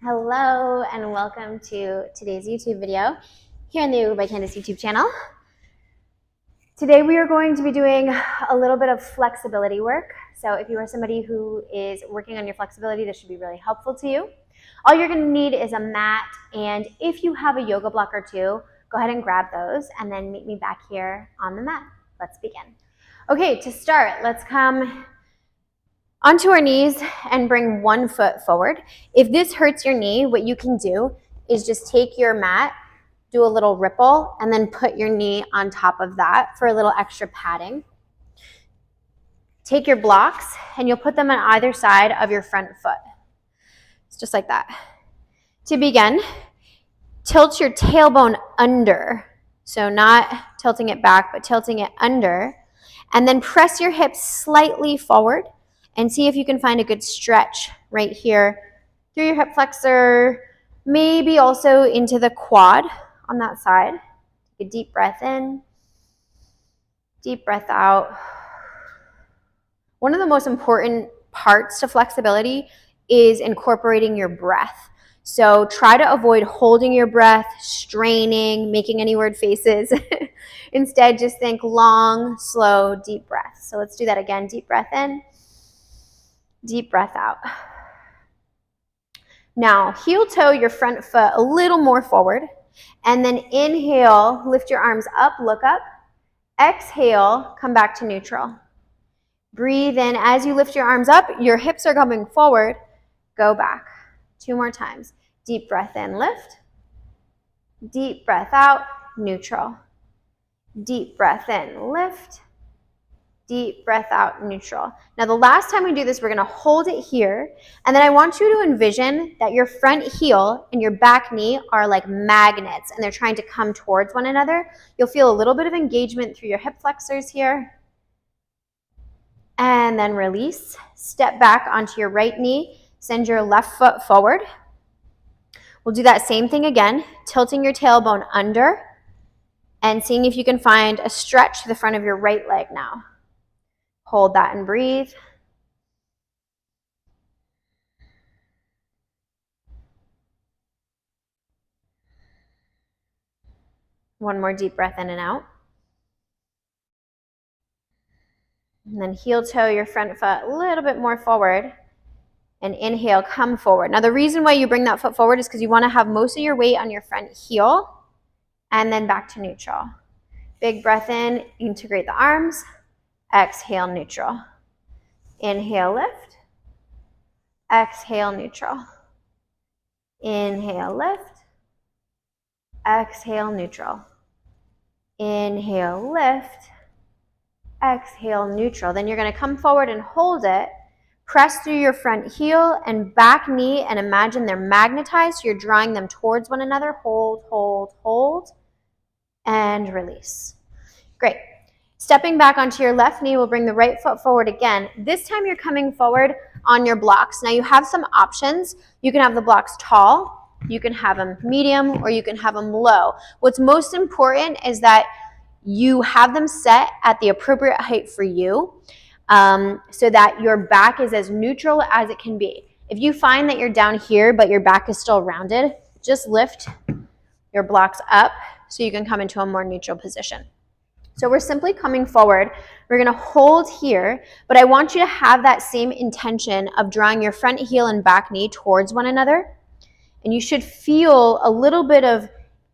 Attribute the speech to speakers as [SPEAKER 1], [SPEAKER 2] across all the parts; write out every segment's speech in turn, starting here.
[SPEAKER 1] Hello and welcome to today's YouTube video here on the Yoga by Candace YouTube channel. Today we are going to be doing a little bit of flexibility work. So if you are somebody who is working on your flexibility, this should be really helpful to you. All you're going to need is a mat, and if you have a yoga block or two, go ahead and grab those and then meet me back here on the mat. Let's begin. Okay, to start, let's come onto our knees and bring one foot forward. If this hurts your knee, what you can do is just take your mat, do a little ripple, and then put your knee on top of that for a little extra padding. Take your blocks and you'll put them on either side of your front foot. It's just like that. To begin, tilt your tailbone under. So not tilting it back, but tilting it under. And then press your hips slightly forward. And see if you can find a good stretch right here through your hip flexor, maybe also into the quad on that side. Take a deep breath in, deep breath out. One of the most important parts to flexibility is incorporating your breath. So try to avoid holding your breath, straining, making any weird faces. Instead, just think long, slow, deep breaths. So let's do that again. Deep breath in. Deep breath out. Now, heel toe your front foot a little more forward, and then inhale, lift your arms up, look up. Exhale, come back to neutral. Breathe in. As you lift your arms up, your hips are coming forward. Go back. 2 more times. Deep breath in, lift. Deep breath out, neutral. Deep breath in, lift. Deep breath out, neutral. Now the last time we do this, we're going to hold it here, and then I want you to envision that your front heel and your back knee are like magnets and they're trying to come towards one another. You'll feel a little bit of engagement through your hip flexors here. And then release. Step back onto your right knee. Send your left foot forward. We'll do that same thing again, tilting your tailbone under and seeing if you can find a stretch to the front of your right leg now. Hold that and breathe. One more deep breath in and out. And then heel toe your front foot a little bit more forward. And inhale, come forward. Now the reason why you bring that foot forward is because you want to have most of your weight on your front heel and then back to neutral. Big breath in, integrate the arms. Exhale, neutral. Inhale, lift. Exhale, neutral. Inhale, lift. Exhale, neutral. Inhale, lift. Exhale, neutral. Then you're going to come forward and hold it. Press through your front heel and back knee and imagine they're magnetized. So you're drawing them towards one another. Hold, hold, hold, and release. Great. Stepping back onto your left knee, we'll bring the right foot forward again. This time you're coming forward on your blocks. Now you have some options. You can have the blocks tall, you can have them medium, or you can have them low. What's most important is that you have them set at the appropriate height for you, so that your back is as neutral as it can be. If you find that you're down here but your back is still rounded, just lift your blocks up so you can come into a more neutral position. So we're simply coming forward. We're going to hold here, but I want you to have that same intention of drawing your front heel and back knee towards one another. And you should feel a little bit of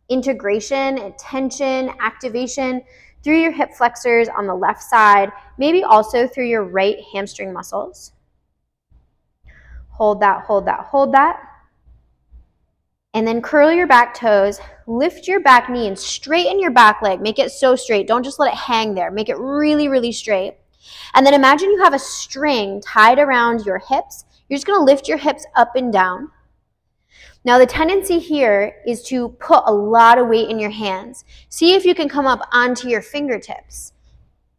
[SPEAKER 1] integration, tension, activation through your hip flexors on the left side, maybe also through your right hamstring muscles. Hold that, hold that, hold that. And then curl your back toes, lift your back knee and straighten your back leg. Make it so straight. Don't just let it hang there. Make it really, really straight. And then imagine you have a string tied around your hips. You're just going to lift your hips up and down. Now the tendency here is to put a lot of weight in your hands. See if you can come up onto your fingertips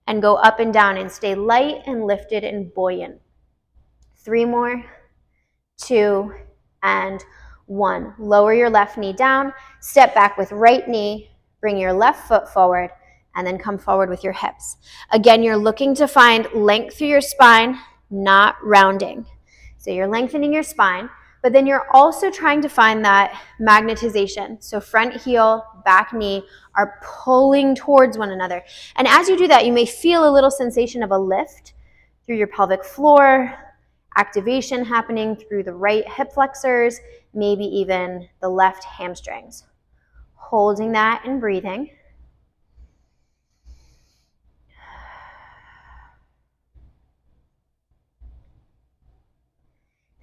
[SPEAKER 1] and go up and down and stay light and lifted and buoyant. 3 more, 2, and 1. Lower your left knee down, step back with right knee, bring your left foot forward, and then come forward with your hips. Again, you're looking to find length through your spine, not rounding. So you're lengthening your spine, but then you're also trying to find that magnetization. So front heel, back knee are pulling towards one another. And as you do that, you may feel a little sensation of a lift through your pelvic floor, activation happening through the right hip flexors, maybe even the left hamstrings. Holding that and breathing.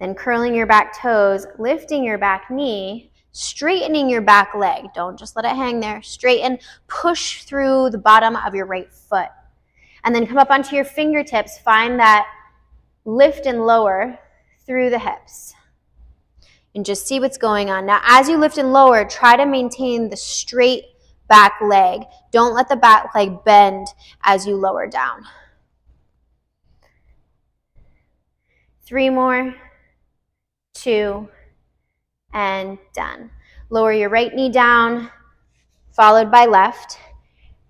[SPEAKER 1] Then curling your back toes, lifting your back knee, straightening your back leg. Don't just let it hang there. Straighten, push through the bottom of your right foot. And then come up onto your fingertips. Find that lift and lower through the hips. And just see what's going on. Now, as you lift and lower, try to maintain the straight back leg. Don't let the back leg bend as you lower down. 3 more. 2, and done. Lower your right knee down, followed by left.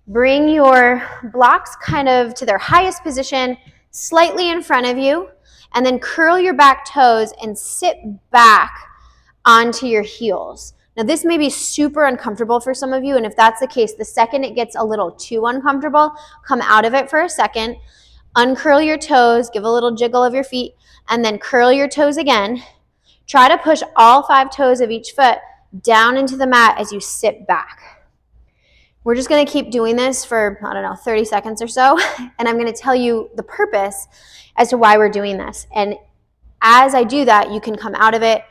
[SPEAKER 1] Bring your blocks kind of to their highest position, slightly in front of you, and then curl your back toes and sit back onto your heels. Now, this may be super uncomfortable for some of you, and if that's the case, the second it gets a little too uncomfortable, come out of it for a second, uncurl your toes, give a little jiggle of your feet, and then curl your toes again. Try to push all 5 toes of each foot down into the mat as you sit back. We're just going to keep doing this for, 30 seconds or so, and I'm going to tell you the purpose as to why we're doing this. And as I do that, you can come out of it,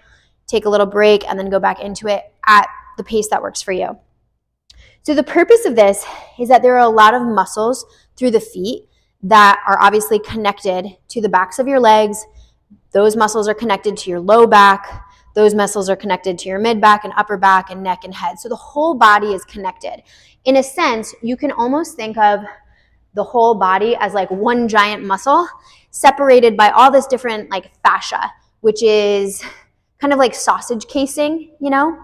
[SPEAKER 1] take a little break, and then go back into it at the pace that works for you. So the purpose of this is that there are a lot of muscles through the feet that are obviously connected to the backs of your legs. Those muscles are connected to your low back. Those muscles are connected to your mid back and upper back and neck and head. So the whole body is connected. In a sense, you can almost think of the whole body as like one giant muscle separated by all this different like fascia, which is kind of like sausage casing, you know?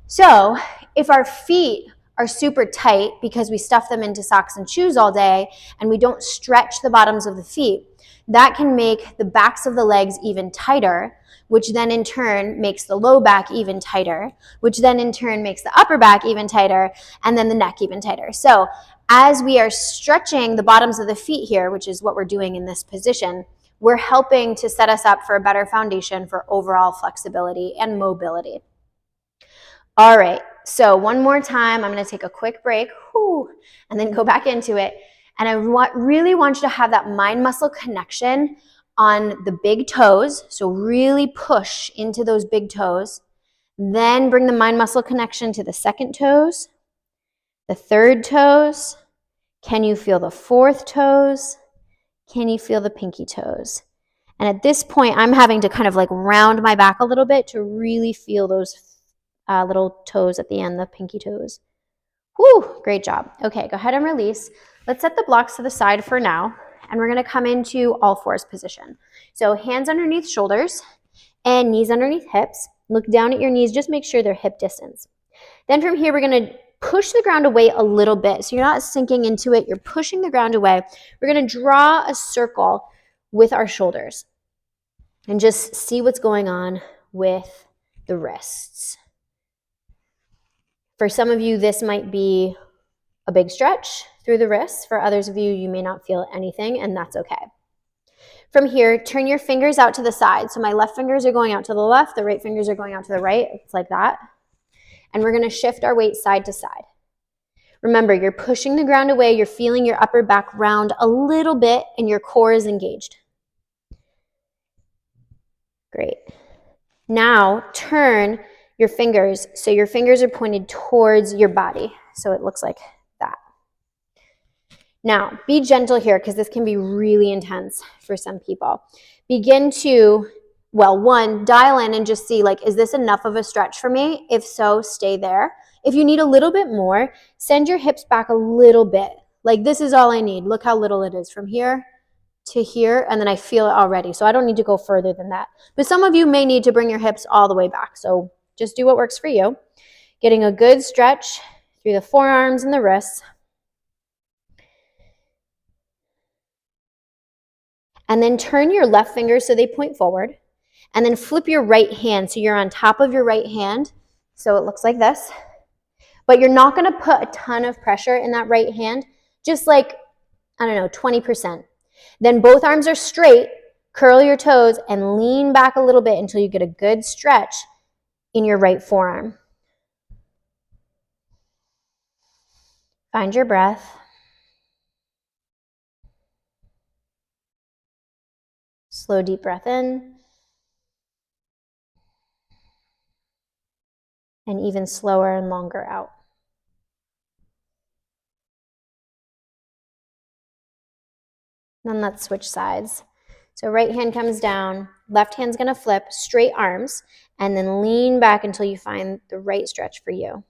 [SPEAKER 1] So if our feet are super tight because we stuff them into socks and shoes all day and we don't stretch the bottoms of the feet, that can make the backs of the legs even tighter, which then in turn makes the low back even tighter, which then in turn makes the upper back even tighter, and then the neck even tighter. So as we are stretching the bottoms of the feet here, which is what we're doing in this position, we're helping to set us up for a better foundation for overall flexibility and mobility. All right, so one more time, I'm going to take a quick break, and then go back into it. And I really want you to have that mind-muscle connection on the big toes. So really push into those big toes. Then bring the mind-muscle connection to the second toes, the third toes. Can you feel the fourth toes? Can you feel the pinky toes? And at this point, I'm having to kind of like round my back a little bit to really feel those little toes at the end, the pinky toes. Whew, great job. Okay, go ahead and release. Let's set the blocks to the side for now, and we're going to come into all fours position. So hands underneath shoulders and knees underneath hips. Look down at your knees, just make sure they're hip distance. Then from here, we're going to push the ground away a little bit. So you're not sinking into it, you're pushing the ground away. We're going to draw a circle with our shoulders and just see what's going on with the wrists. For some of you, this might be a big stretch through the wrists. For others of you, you may not feel anything, and that's okay. From here, turn your fingers out to the side. So my left fingers are going out to the left, the right fingers are going out to the right. It's like that. And we're going to shift our weight side to side. Remember, you're pushing the ground away, you're feeling your upper back round a little bit, and your core is engaged. Great. Now, turn your fingers, so your fingers are pointed towards your body. So it looks like that. Now, be gentle here because this can be really intense for some people. Begin to, one, dial in and just see, like, is this enough of a stretch for me? If so, stay there. If you need a little bit more, send your hips back a little bit. Like, this is all I need. Look how little it is from here to here, and then I feel it already. So I don't need to go further than that. But some of you may need to bring your hips all the way back. So just do what works for you. Getting a good stretch through the forearms and the wrists. And then turn your left fingers so they point forward. And then flip your right hand. So you're on top of your right hand. So it looks like this. But you're not going to put a ton of pressure in that right hand, just like, I don't know, 20%. Then both arms are straight, curl your toes, and lean back a little bit until you get a good stretch in your right forearm. Find your breath. Slow, deep breath in. And even slower and longer out. Then let's switch sides. So right hand comes down, left hand's gonna flip, straight arms, and then lean back until you find the right stretch for you.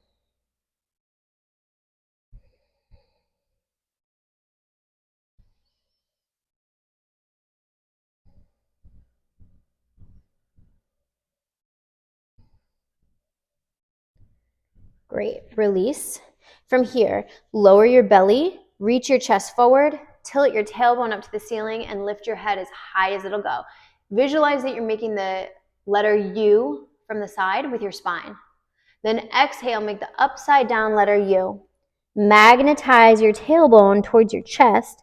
[SPEAKER 1] Great, release. From here, lower your belly, reach your chest forward, tilt your tailbone up to the ceiling, and lift your head as high as it'll go. Visualize that you're making the letter U from the side with your spine. Then exhale, make the upside down letter U. Magnetize your tailbone towards your chest,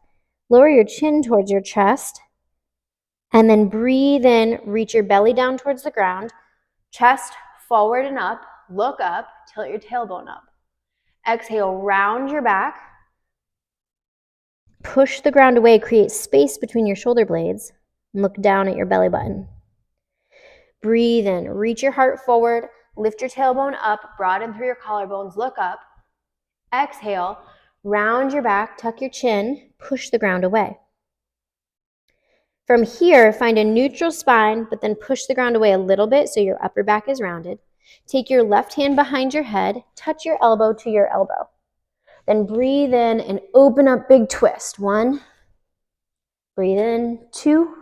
[SPEAKER 1] lower your chin towards your chest, and then breathe in, reach your belly down towards the ground, chest forward and up, look up, tilt your tailbone up. Exhale, round your back, push the ground away, create space between your shoulder blades, and look down at your belly button. Breathe in, reach your heart forward, lift your tailbone up, broaden through your collarbones, look up. Exhale, round your back, tuck your chin, push the ground away. From here, find a neutral spine, but then push the ground away a little bit so your upper back is rounded. Take your left hand behind your head, touch your elbow to your elbow. Then breathe in and open up, big twist. 1, breathe in, 2,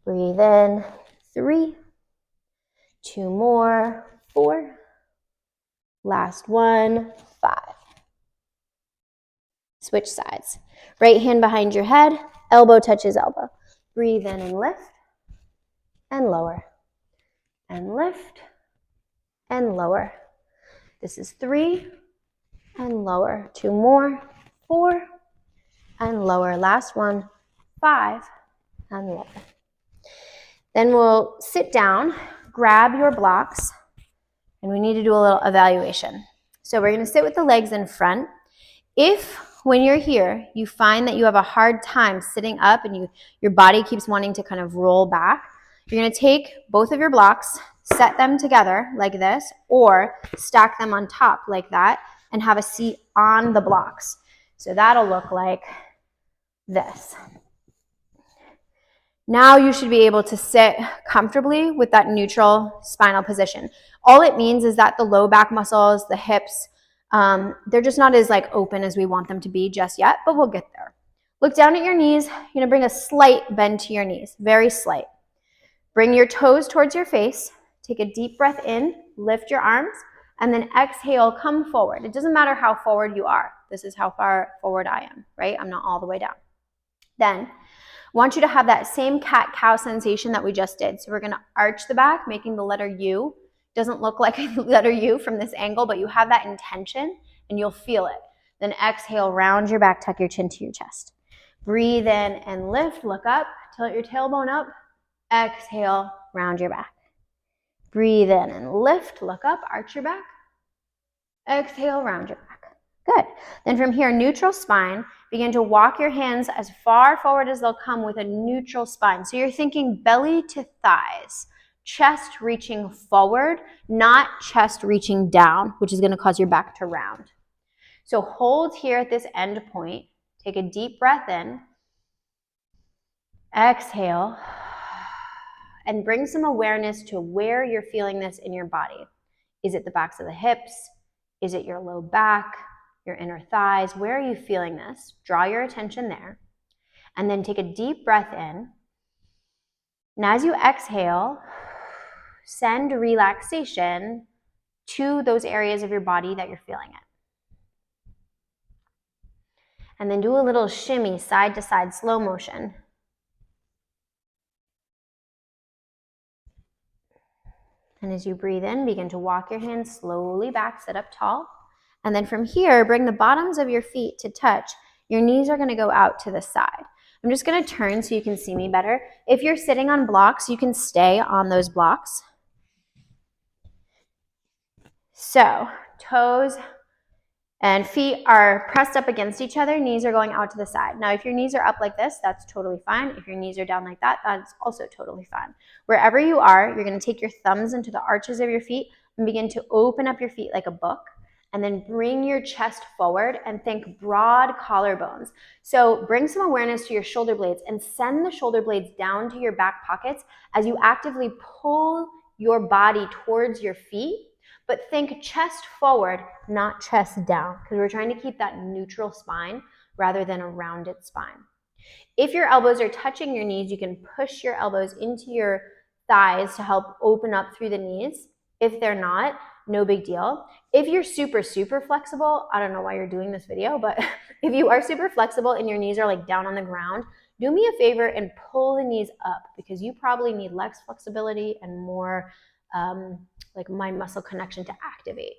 [SPEAKER 1] breathe in, 3, 2 more, 4, last one, 5. Switch sides. Right hand behind your head, elbow touches elbow. Breathe in and lift, and lower, and lift, and lower. This is 3, and lower. 2 more, 4, and lower. Last one, 5, and lower. Then we'll sit down, grab your blocks, and we need to do a little evaluation. So we're going to sit with the legs in front. If, when you're here, you find that you have a hard time sitting up and your body keeps wanting to kind of roll back, you're going to take both of your blocks, set them together like this, or stack them on top like that, and have a seat on the blocks. So that'll look like this. Now you should be able to sit comfortably with that neutral spinal position. All it means is that the low back muscles, the hips, they're just not as open as we want them to be just yet, but we'll get there. Look down at your knees. You're going to bring a slight bend to your knees, very slight. Bring your toes towards your face. Take a deep breath in, lift your arms, and then exhale, come forward. It doesn't matter how forward you are. This is how far forward I am, right? I'm not all the way down. Then I want you to have that same cat-cow sensation that we just did. So we're going to arch the back, making the letter U. Doesn't look like a letter U from this angle, but you have that intention and you'll feel it. Then exhale, round your back, tuck your chin to your chest. Breathe in and lift, look up, tilt your tailbone up. Exhale, round your back. Breathe in and lift, look up, arch your back. Exhale, round your back. Good. Then from here, neutral spine. Begin to walk your hands as far forward as they'll come with a neutral spine. So you're thinking belly to thighs, chest reaching forward, not chest reaching down, which is going to cause your back to round. So hold here at this end point. Take a deep breath in. Exhale. And bring some awareness to where you're feeling this in your body. Is it the backs of the hips? Is it your low back? Your inner thighs? Where are you feeling this? Draw your attention there. And then take a deep breath in. And as you exhale, send relaxation to those areas of your body that you're feeling it. And then do a little shimmy side to side, slow motion. And as you breathe in, begin to walk your hands slowly back, sit up tall. And then from here, bring the bottoms of your feet to touch. Your knees are going to go out to the side. I'm just going to turn so you can see me better. If you're sitting on blocks, you can stay on those blocks. So toes and feet are pressed up against each other. Knees are going out to the side. Now, if your knees are up like this, that's totally fine. If your knees are down like that, that's also totally fine. Wherever you are, you're going to take your thumbs into the arches of your feet and begin to open up your feet like a book. And then bring your chest forward and think broad collarbones. So bring some awareness to your shoulder blades and send the shoulder blades down to your back pockets as you actively pull your body towards your feet. But think chest forward, not chest down, because we're trying to keep that neutral spine rather than a rounded spine. If your elbows are touching your knees, you can push your elbows into your thighs to help open up through the knees. If they're not, no big deal. If you're super flexible, I don't know why you're doing this video, but if you are super flexible and your knees are like down on the ground, do me a favor and pull the knees up, because you probably need less flexibility and more like mind muscle connection to activate.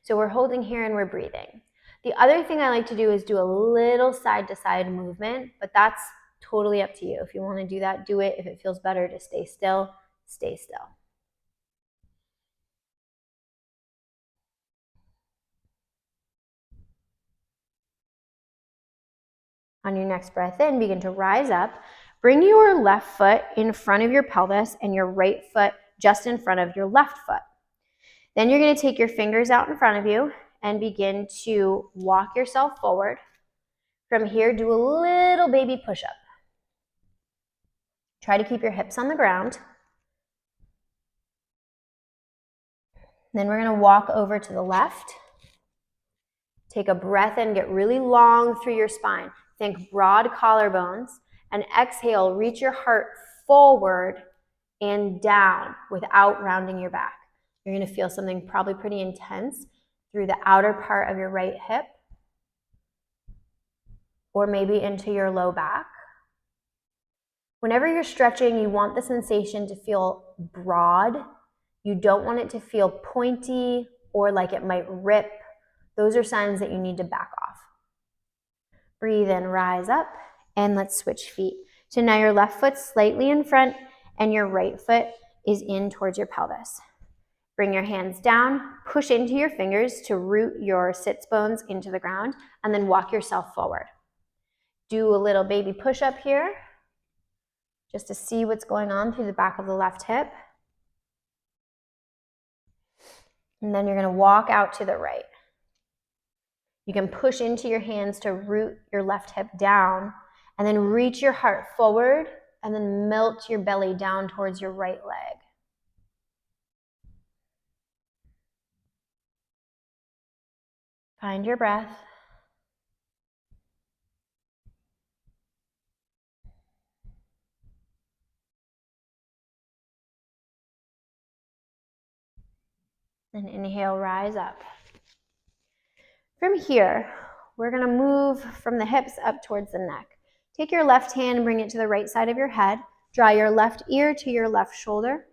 [SPEAKER 1] So we're holding here and we're breathing. The other thing I like to do is do a little side to side movement, but that's totally up to you. If you want to do that, do it. If it feels better to stay still, stay still. On your next breath in, begin to rise up. Bring your left foot in front of your pelvis and your right foot just in front of your left foot. Then you're going to take your fingers out in front of you and begin to walk yourself forward. From here, do a little baby push-up. Try to keep your hips on the ground. Then we're going to walk over to the left. Take a breath in, get really long through your spine. Think broad collarbones. And exhale, reach your heart forward and down without rounding your back. You're going to feel something probably pretty intense through the outer part of your right hip, or maybe into your low back. Whenever you're stretching, you want the sensation to feel broad. You don't want it to feel pointy or like it might rip. Those are signs that you need to back off. Breathe in, rise up, and let's switch feet. So now your left foot's slightly in front and your right foot is in towards your pelvis. Bring your hands down, push into your fingers to root your sits bones into the ground, and then walk yourself forward. Do a little baby push-up here, just to see what's going on through the back of the left hip. And then you're going to walk out to the right. You can push into your hands to root your left hip down, and then reach your heart forward, and then melt your belly down towards your right leg. Find your breath. And inhale, rise up. From here, we're going to move from the hips up towards the neck. Take your left hand and bring it to the right side of your head. Draw your left ear to your left shoulder.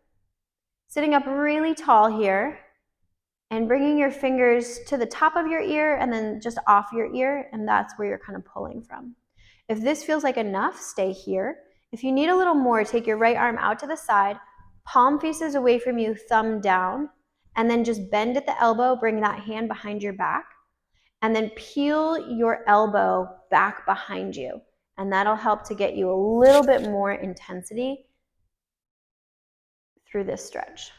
[SPEAKER 1] Sitting up really tall here, and bringing your fingers to the top of your ear and then just off your ear, and that's where you're kind of pulling from. If this feels like enough, stay here. If you need a little more, take your right arm out to the side, palm faces away from you, thumb down, and then just bend at the elbow, bring that hand behind your back, and then peel your elbow back behind you. And that'll help to get you a little bit more intensity through this stretch.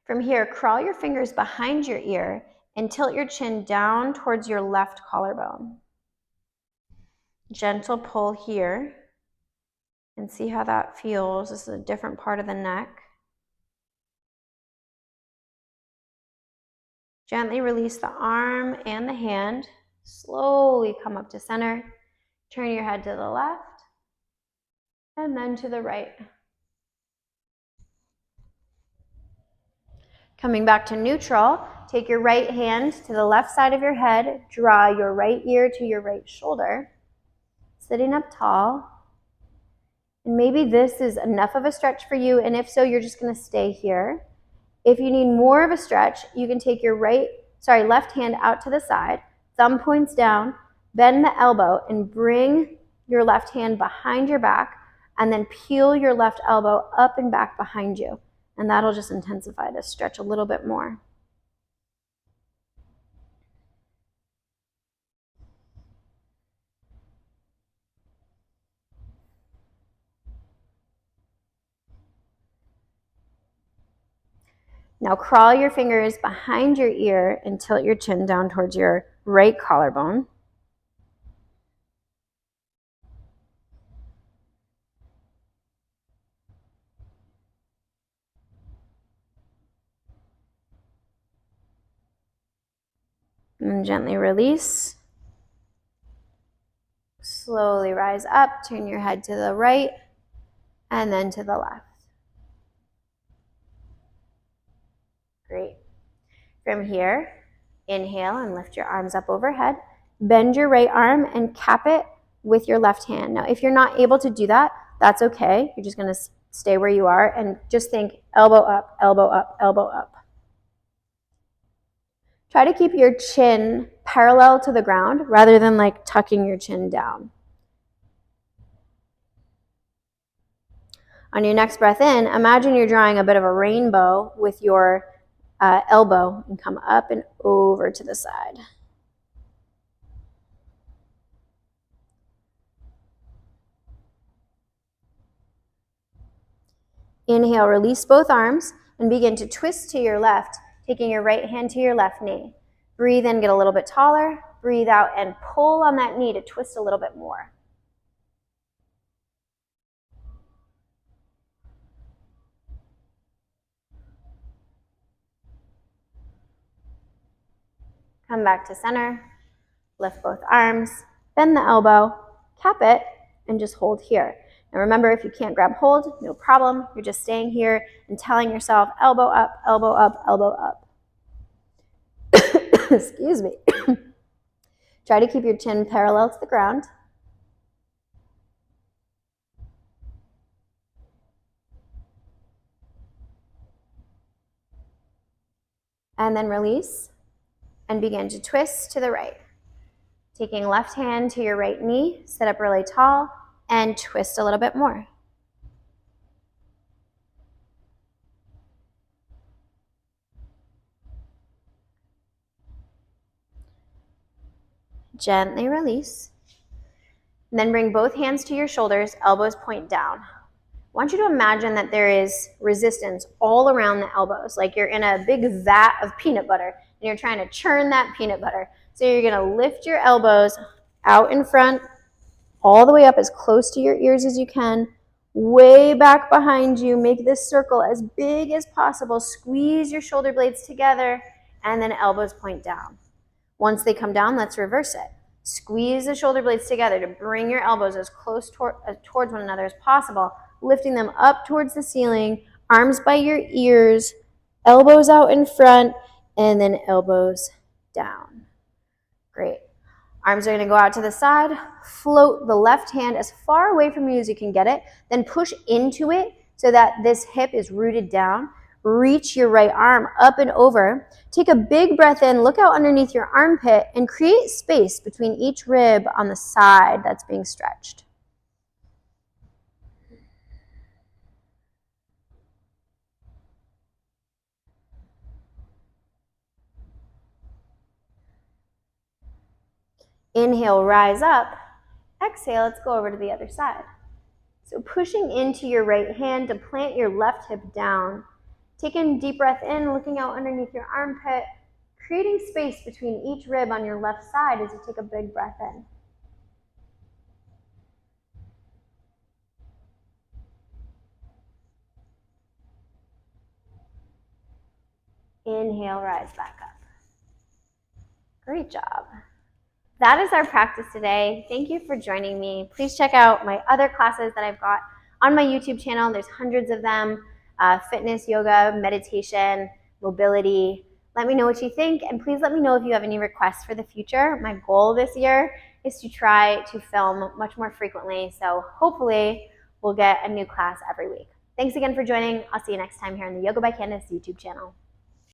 [SPEAKER 1] From here, crawl your fingers behind your ear and tilt your chin down towards your left collarbone. Gentle pull here, and see how that feels. This is a different part of the neck. Gently release the arm and the hand. Slowly come up to center. Turn your head to the left and then to the right. Coming back to neutral, take your right hand to the left side of your head, draw your right ear to your right shoulder, sitting up tall. And maybe this is enough of a stretch for you, and if so, you're just going to stay here. If you need more of a stretch, you can take your left hand out to the side, thumb points down, bend the elbow, and bring your left hand behind your back, and then peel your left elbow up and back behind you. And that'll just intensify this stretch a little bit more. Now crawl your fingers behind your ear and tilt your chin down towards your right collarbone. And then gently release. Slowly rise up, turn your head to the right and then to the left. Great. From here, inhale and lift your arms up overhead. Bend your right arm and cap it with your left hand. Now, if you're not able to do that, that's okay. You're just going to stay where you are and just think elbow up, elbow up, elbow up. Try to keep your chin parallel to the ground rather than like tucking your chin down. On your next breath in, imagine you're drawing a bit of a rainbow with your elbow and come up and over to the side. Inhale, release both arms and begin to twist to your left, taking your right hand to your left knee. Breathe in, get a little bit taller. Breathe out and pull on that knee to twist a little bit more. Come back to center. Lift both arms, bend the elbow, cap it, and just hold here. Now remember, if you can't grab hold, no problem. You're just staying here and telling yourself elbow up, elbow up, elbow up. Excuse me. Try to keep your chin parallel to the ground. And then release and begin to twist to the right. Taking left hand to your right knee, sit up really tall, and twist a little bit more. Gently release. And then bring both hands to your shoulders, elbows point down. I want you to imagine that there is resistance all around the elbows, like you're in a big vat of peanut butter and you're trying to churn that peanut butter. So you're going to lift your elbows out in front, all the way up as close to your ears as you can, way back behind you. Make this circle as big as possible. Squeeze your shoulder blades together and then elbows point down. Once they come down, let's reverse it. Squeeze the shoulder blades together to bring your elbows as close towards one another as possible, lifting them up towards the ceiling, arms by your ears, elbows out in front, and then elbows down. Great. Arms are going to go out to the side. Float the left hand as far away from you as you can get it. Then push into it so that this hip is rooted down. Reach your right arm up and over. Take a big breath in. Look out underneath your armpit and create space between each rib on the side that's being stretched. Inhale, rise up. Exhale, let's go over to the other side. So pushing into your right hand to plant your left hip down. Taking a deep breath in, looking out underneath your armpit, creating space between each rib on your left side as you take a big breath in. Inhale, rise back up. Great job. That is our practice today. Thank you for joining me. Please check out my other classes that I've got on my YouTube channel. There's hundreds of them. Fitness, yoga, meditation, mobility. Let me know what you think, and please let me know if you have any requests for the future. My goal this year is to try to film much more frequently, so hopefully we'll get a new class every week. Thanks again for joining. I'll see you next time here on the Yoga by Candace YouTube channel.